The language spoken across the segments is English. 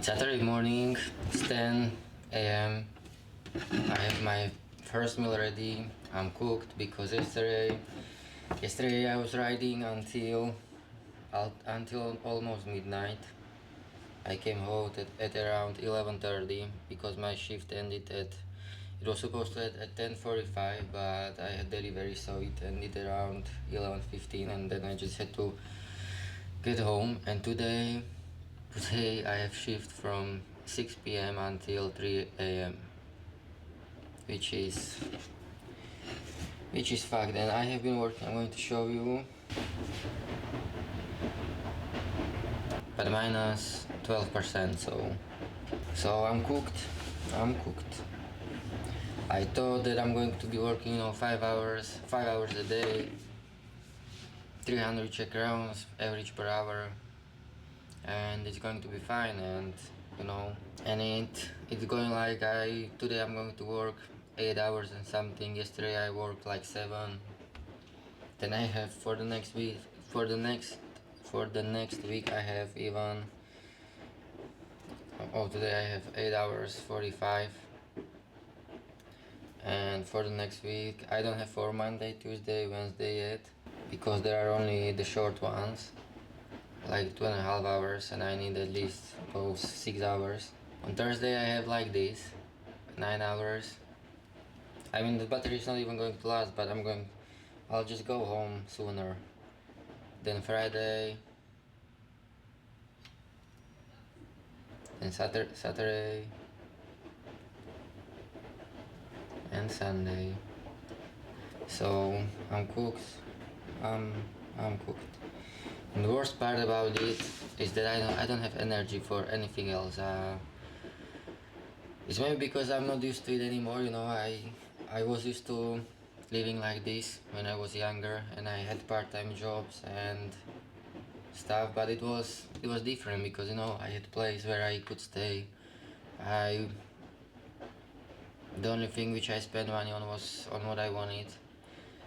Saturday morning, it's 10 a.m. I have my first meal ready. I'm cooked because yesterday I was riding until almost midnight. I came home at around 11:30 because my shift ended at. It was supposed to end at 10:45, but I had delivery, so it ended around 11:15, and then I just had to get home. And today I have shift from 6 p.m. until 3 a.m. which is fucked. And I have been working. I'm going to show you, but minus 12%. So I'm cooked. I thought that I'm going to be working 5 hours a day, 300 Czech crowns average per hour, and it's going to be fine. And it's going like today I'm going to work 8 hours and something. Yesterday I worked like 7. Then I have for the next week I have even. Oh, today I have 8 hours 45. And for the next week I don't have for Monday, Tuesday, Wednesday yet, because there are only the short ones, like 2.5 hours, and I need at least those 6 hours. On Thursday I have like this 9 hours. I mean, the battery is not even going to last, but I'll just go home sooner. Then Friday, then Saturday and Sunday. So I'm cooked. I'm cooked. And the worst part about it is that I don't have energy for anything else. It's maybe because I'm not used to it anymore. I was used to living like this when I was younger, and I had part-time jobs and stuff. But it was different because I had a place where I could stay. The only thing which I spent money on was on what I wanted,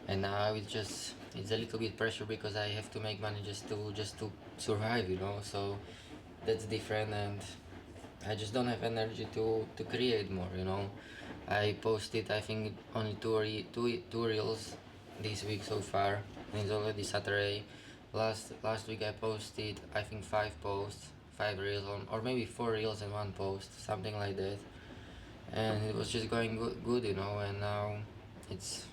and now it's a little bit pressure because I have to make money just to survive. So that's different, and I just don't have energy to create more. I posted, I think, only two reels this week so far, and it's already Saturday. Last week I posted, I think, 5 reels or maybe 4 reels and 1 post, something like that, and it was just going good, and now it's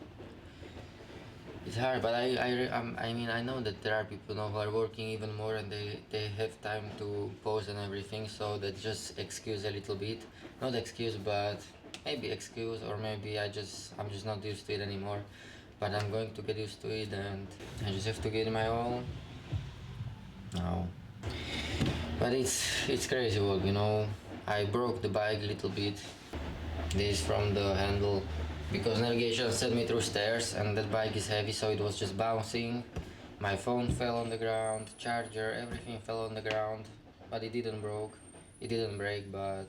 hard. But I know that there are people who are working even more, and they have time to post and everything, so that's just excuse a little bit. Not excuse, but maybe excuse, or maybe I'm just not used to it anymore. But I'm going to get used to it, and I just have to get my all now. But it's crazy work. I broke the bike a little bit. This from the handle, because navigation sent me through stairs, and that bike is heavy, so it was just bouncing. My phone fell on the ground, charger, everything fell on the ground, but it didn't break, but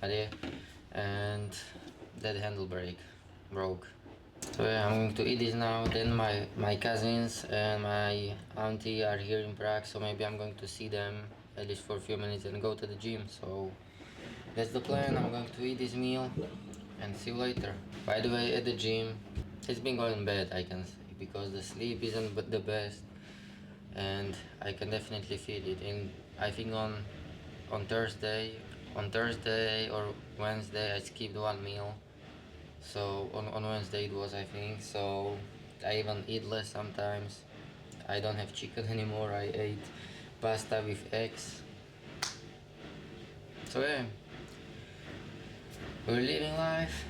yeah. And that handle brake broke. So yeah, I'm going to eat this now. Then my cousins and my auntie are here in Prague, so maybe I'm going to see them at least for a few minutes and go to the gym. So that's the plan. I'm going to eat this meal and see you later. By the way, at the gym, it's been going bad, I can say, because the sleep isn't the best, and I can definitely feel it. And I think on Thursday or Wednesday, I skipped one meal. So on Wednesday it was, I think. So I even eat less sometimes. I don't have chicken anymore. I ate pasta with eggs. So yeah, we're living life.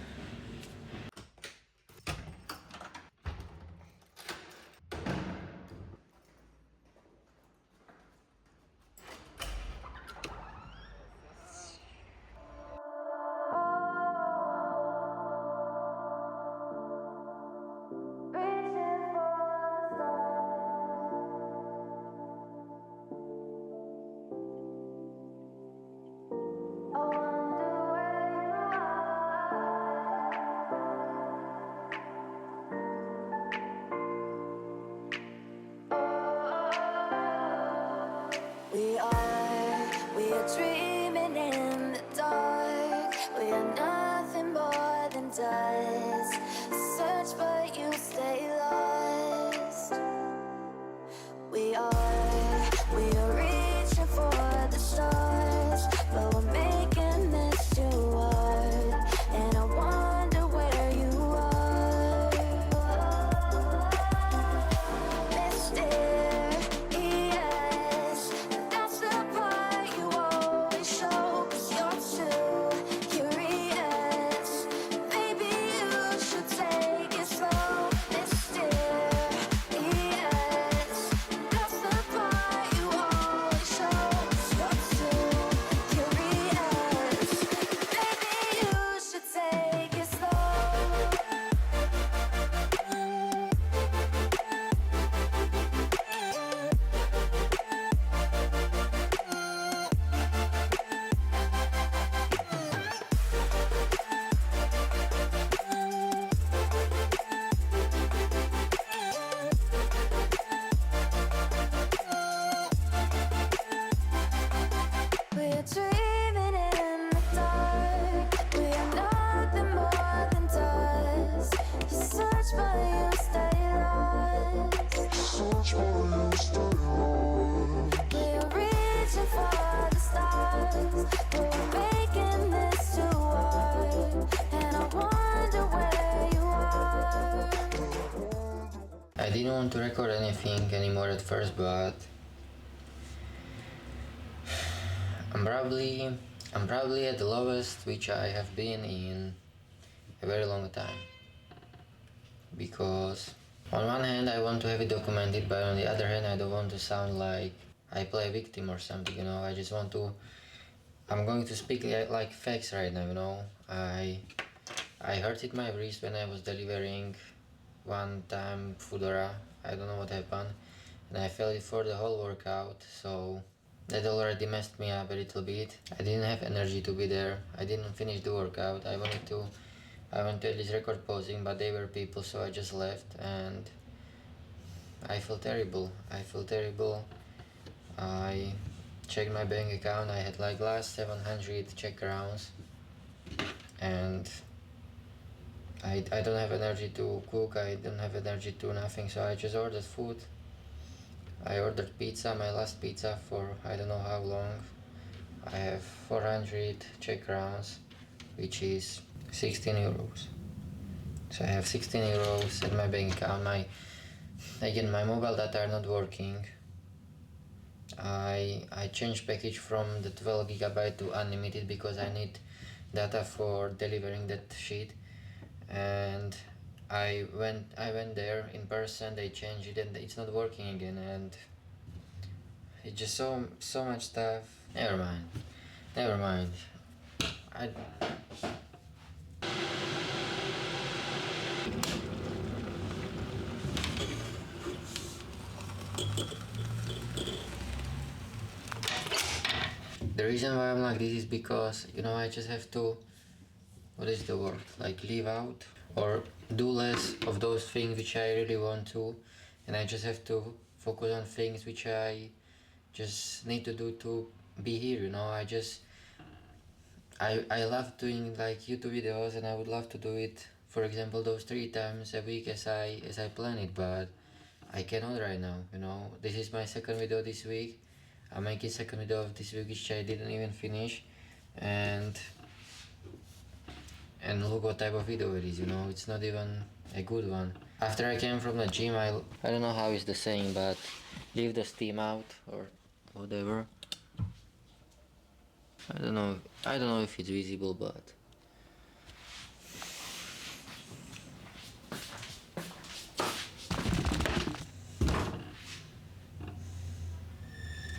We are dreaming. does. Search but you stay lost. We are reaching for the stars, but we're making this too hard. And I wonder where you are. Mysterious, that's the part you always show. 'Cause you're too curious. Maybe you should take it slow. Mysterious, that's the part you always show. 'Cause you're too curious. Maybe you should take it slow. We're dreaming in the dark. We are nothing more than dust. You search but you stay lost. We're reaching for the stars, but we're making this too hard. And I wonder where you are. I didn't want to record anything anymore at first, but I'm probably at the lowest which I have been in a very long time. Because on one hand I want to have it documented, but on the other hand I don't want to sound like I play a victim or something, you know. I just want to, I'm going to speak like facts right now, you know. I hurted my wrist when I was delivering one time Foodora. I don't know what happened, and I felt it for the whole workout, so that already messed me up a little bit. I didn't have energy to be there. I didn't finish the workout. I wanted to at least record posing, but they were people, so I just left, and I feel terrible. I checked my bank account. I had like last 700 Czech crowns, and I don't have energy to cook. I don't have energy to nothing, so I just ordered food. I ordered pizza, my last pizza for I don't know how long. I have 400 Czech crowns, which is 16 euros. So I have 16 euros at my bank account. My mobile data are not working. I changed package from the 12 gigabyte to unlimited because I need data for delivering that shit. And I went there in person, they changed it and it's not working again, and it's just so much stuff. Never mind. The reason why I'm like this is because, you know, I just have to, what is the word, like leave out or do less of those things which I really want to, and I just have to focus on things which I just need to do to be here, you know. I love doing like YouTube videos, and I would love to do it, for example, those 3 times a week as I plan it, but I cannot right now, you know. This is my second video this week. I'm making second video of this week which I didn't even finish, and look what type of video it is, you know. It's not even a good one. After I came from the gym, I don't know how is the saying, but leave the steam out or whatever. I don't know if it's visible, but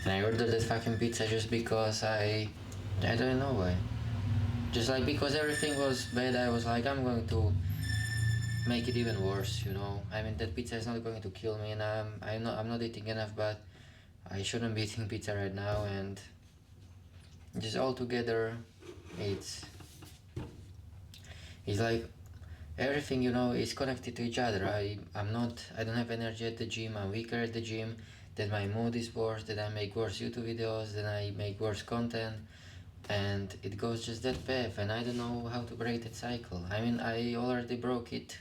and I ordered that fucking pizza just because I don't know why. Just like because everything was bad, I was like, I'm going to make it even worse, you know. I mean, that pizza is not going to kill me, and I'm not eating enough, but I shouldn't be eating pizza right now, and just all together, it's like everything, you know, is connected to each other. I don't have energy at the gym. I'm weaker at the gym. Then my mood is worse. Then I make worse YouTube videos. Then I make worse content. and it goes just that path, and I don't know how to break that cycle. I mean, I already broke it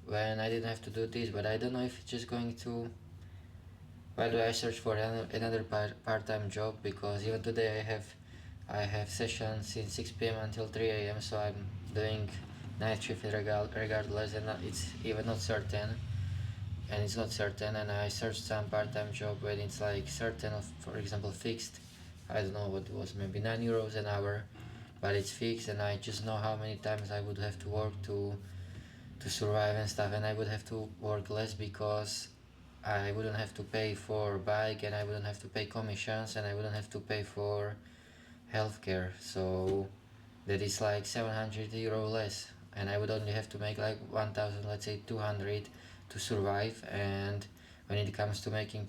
when I didn't have to do this, but I don't know if it's just going to. Why do I search for another part-time job? Because even today I have sessions since 6 p.m. until 3 a.m. So I'm doing night shift regardless, and it's even not certain. And it's not certain. And I searched some part-time job when it's like certain, for example, fixed. I don't know what it was, maybe €9 an hour, but it's fixed, and I just know how many times I would have to work to survive and stuff, and I would have to work less because I wouldn't have to pay for bike, and I wouldn't have to pay commissions, and I wouldn't have to pay for healthcare. So that is like €700 less, and I would only have to make like 1,000, let's say 200 to survive. And when it comes to making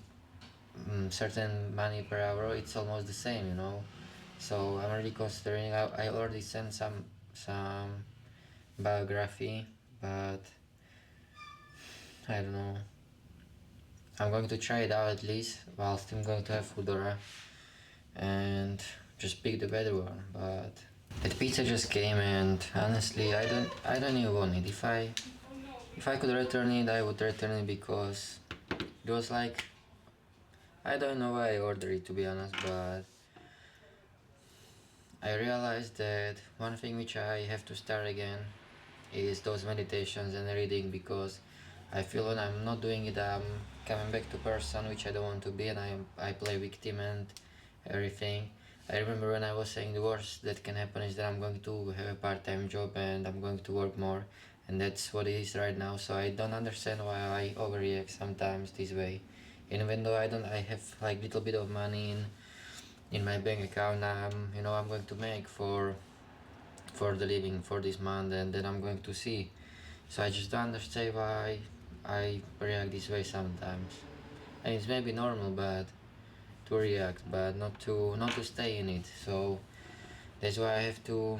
certain money per hour, it's almost the same, you know. So I'm really considering. I already sent some biography, but I don't know. I'm going to try it out at least whilst I'm going to have Foodora and just pick the better one. But that pizza just came, and honestly I don't even want it. If I could return it, I would return it, because it was like, I don't know why I ordered it, to be honest, but I realized that one thing which I have to start again is those meditations and reading, because I feel when I'm not doing it, I'm coming back to person which I don't want to be, and I play victim and everything. I remember when I was saying the worst that can happen is that I'm going to have a part-time job and I'm going to work more, and that's what it is right now. So I don't understand why I overreact sometimes this way, even though I have like little bit of money in my bank account. I'm going to make for the living for this month, and then I'm going to see. So I just don't understand why I react this way sometimes. And it's maybe normal, but to react, but not to stay in it. So that's why I have to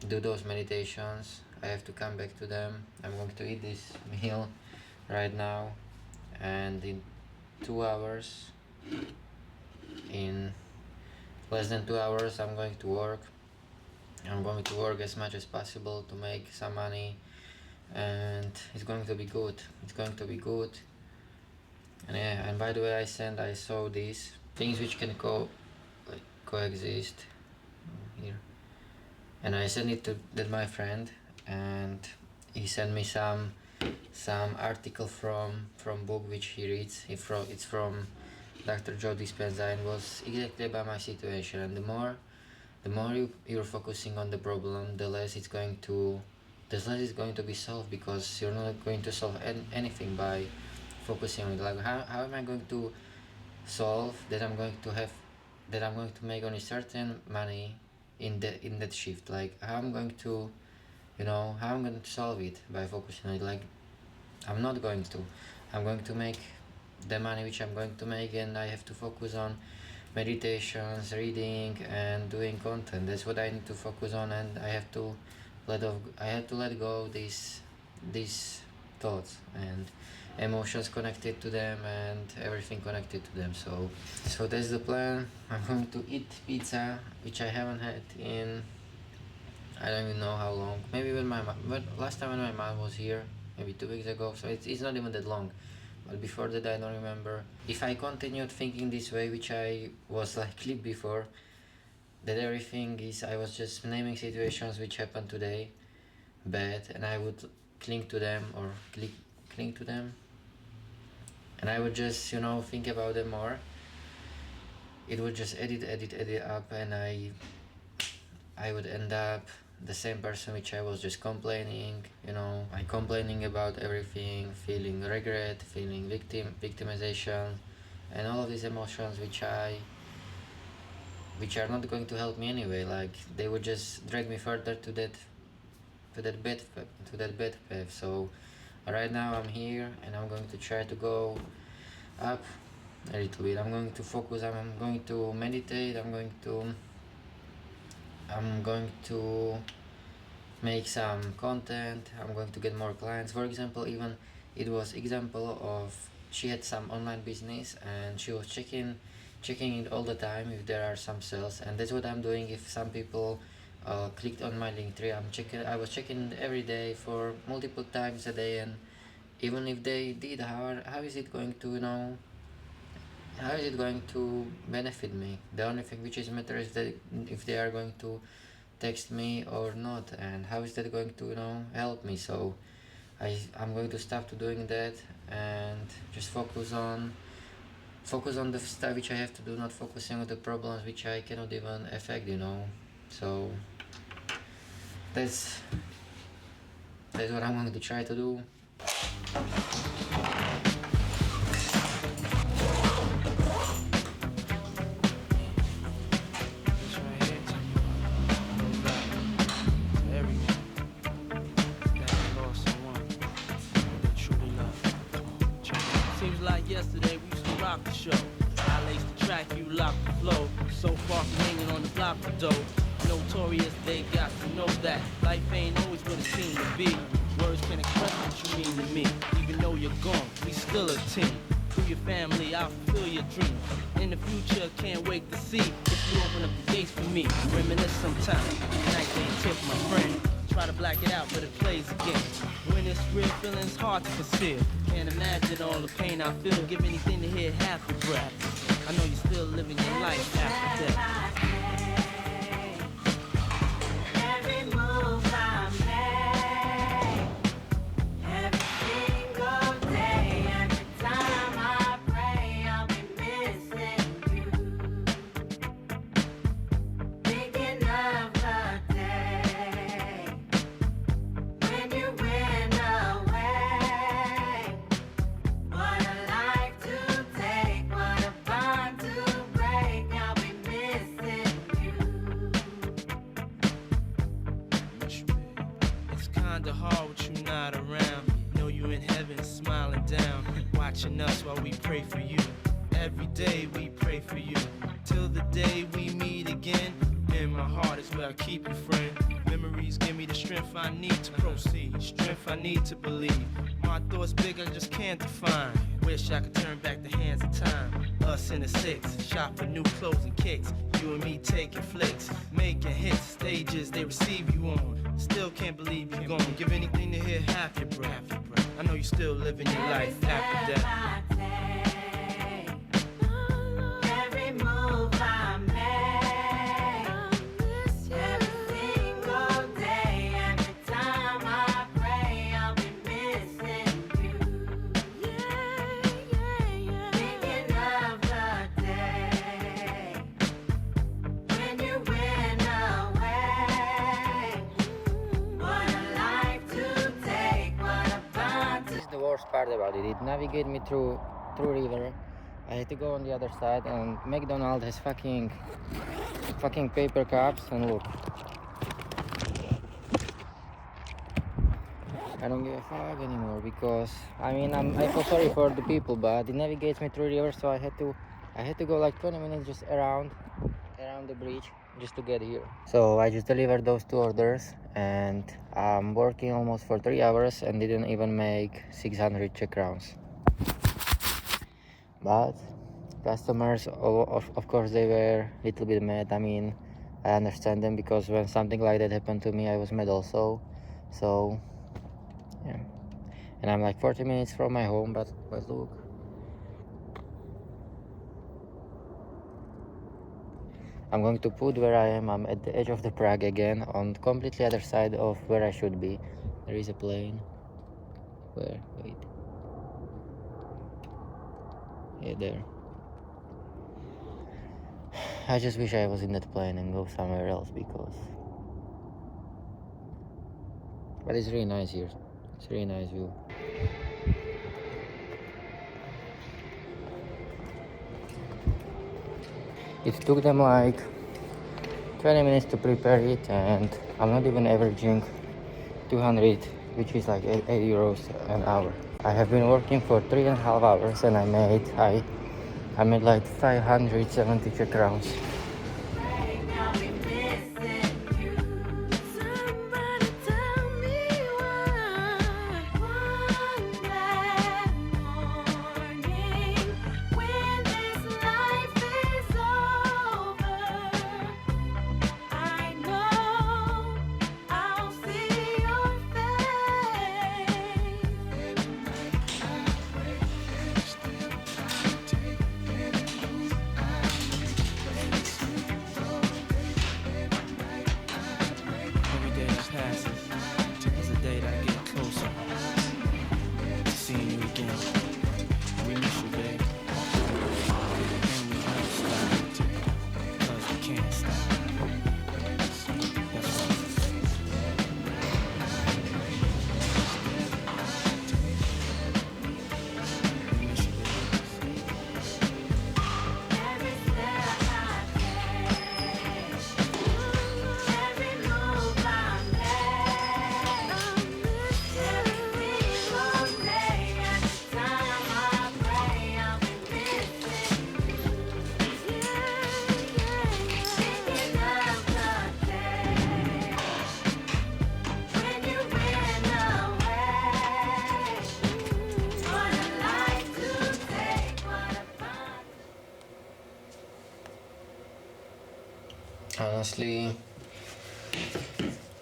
do those meditations. I have to come back to them. I'm going to eat this meal right now, and in 2 hours, in less than 2 hours, I'm going to work. I'm going to work as much as possible to make some money, and it's going to be good. It's going to be good. And yeah, and by the way, I saw these things which can coexist here, and I sent it to my friend, and he sent me some article from book which he reads. It's from Dr. Joe Dispenza, and was exactly about my situation. And the more you're focusing on the problem, the less it's going to be solved, because you're not going to solve anything by focusing on it. Like, how am I going to solve that I'm going to make only certain money in that shift? Like, how I'm going to solve it by focusing on it? Like, I'm not going to. I'm going to make the money which I'm going to make, and I have to focus on meditations, reading, and doing content. That's what I need to focus on, and I have to let go these thoughts and emotions connected to them, and everything connected to them. So that's the plan. I'm going to eat pizza, which I haven't had in, I don't even know how long. Maybe but last time when my mom was here, maybe 2 weeks ago. So it's not even that long. But before that, I don't remember. If I continued thinking this way, which I was like clip before, that everything is, I was just naming situations which happened today bad, and I would cling to them, or cling to them, and I would just think about them more. It would just edit up, and I would end up the same person which I was just complaining. I complaining about everything, feeling regret, feeling victimization, and all of these emotions which are not going to help me anyway. Like, they would just drag me further to that bad path. So right now I'm here, and I'm going to try to go up a little bit. I'm going to focus. I'm going to meditate. I'm going to make some content. I'm going to get more clients. For example, it was example of, she had some online business, and she was checking checking it all the time if there are some sales, and that's what I'm doing. If some people clicked on my link tree, I was checking every day for multiple times a day, and even if they did, how is it going to, how is it going to benefit me? The only thing which is matter is that if they are going to text me or not, and how is that going to, help me. So I'm going to stop to doing that and just focus on the stuff which I have to do, not focusing on the problems which I cannot even affect, so that's what I'm going to try to do. This right here goes out to everyone that has lost someone they truly love. Check it out. Seems like yesterday we used to rock the show. I laced the track, you locked the flow. So far from hanging on the block of dough. Notorious, they got to know that life ain't always what it seems to be. Words can't express what you mean to me. Even though you're gone, we still a team. Through your family, I'll fulfill your dreams. In the future, can't wait to see if you open up the gates for me. Reminisce sometime. Night ain't tip, my friend. Try to black it out, but it plays again. When it's real, feeling's hard to conceal. Can't imagine all the pain I feel. Give anything to hear half your breath. I know you're still living your life after death. Every move I make, every single day, every time I pray, I'll be missing you. Thinking of the day when you went away. What a life to take, what a bond to break. I'll be missing you. It's kinda hard with you not around. Know you in heaven smiling down, watching us while we pray for you. Every day we pray for you, till the day we meet again. In my heart is where I keep you, friend. Memories give me the strength I need to proceed, strength I need to believe. My thoughts big, I just can't define. Wish I could turn back the hands of time. Us in the six, shop for new clothes and kicks. You and me taking flicks, making hits, stages they receive you on. Still can't believe you're gone. Give anything to hear half your breath. I know you still living your life after death. Every move I make, every single day, every time I pray, I'll be missing you. Thinking of the day when you went away. What a life to take, what a bond to. This is the worst part about it. It navigated me through river. I had to go on the other side, and McDonald's has fucking paper cups, and look. I don't give a fuck anymore because I feel sorry for the people, but it navigates me through river, so I had to go like 20 minutes just around the bridge just to get here. So I just delivered those 2 orders, and I'm working almost for 3 hours and didn't even make 600 Czech crowns. But customers, of course, they were a little bit mad. I understand them, because when something like that happened to me, I was mad also. So yeah, and I'm like 40 minutes from my home, but look. I'm going to put where I am. I'm at the edge of the Prague again, on completely other side of where I should be. There is a plane. Where? Wait. Yeah, there. I just wish I was in that plane and go somewhere else, because... But it's really nice here. It's a really nice view. It took them like 20 minutes to prepare it, and I'm not even averaging 200, which is like 8 euros an hour. I have been working for 3.5 hours, and I made like 570 Czech crowns. I'll be missing you. Somebody tell me why. One bad morning, when this life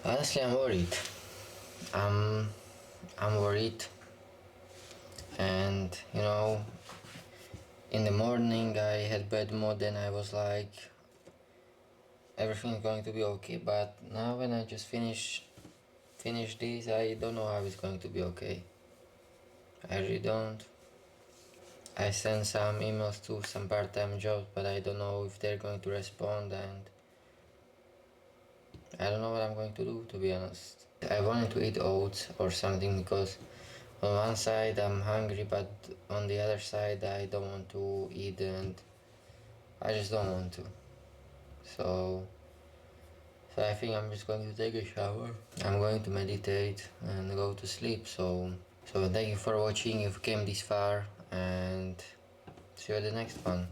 honestly, I'm worried. I'm worried, and you know, in the morning I had bad mood and I was like, everything's going to be okay. But now when I just finish this, I don't know how it's going to be okay. I really don't. I sent some emails to some part-time jobs, but I don't know if they're going to respond, and I don't know what I'm going to do, to be honest. I wanted to eat oats or something because on one side I'm hungry, but on the other side I don't want to eat, and I just don't want to. So I think I'm just going to take a shower. I'm going to meditate and go to sleep. So thank you for watching if you came this far, and see you at the next one.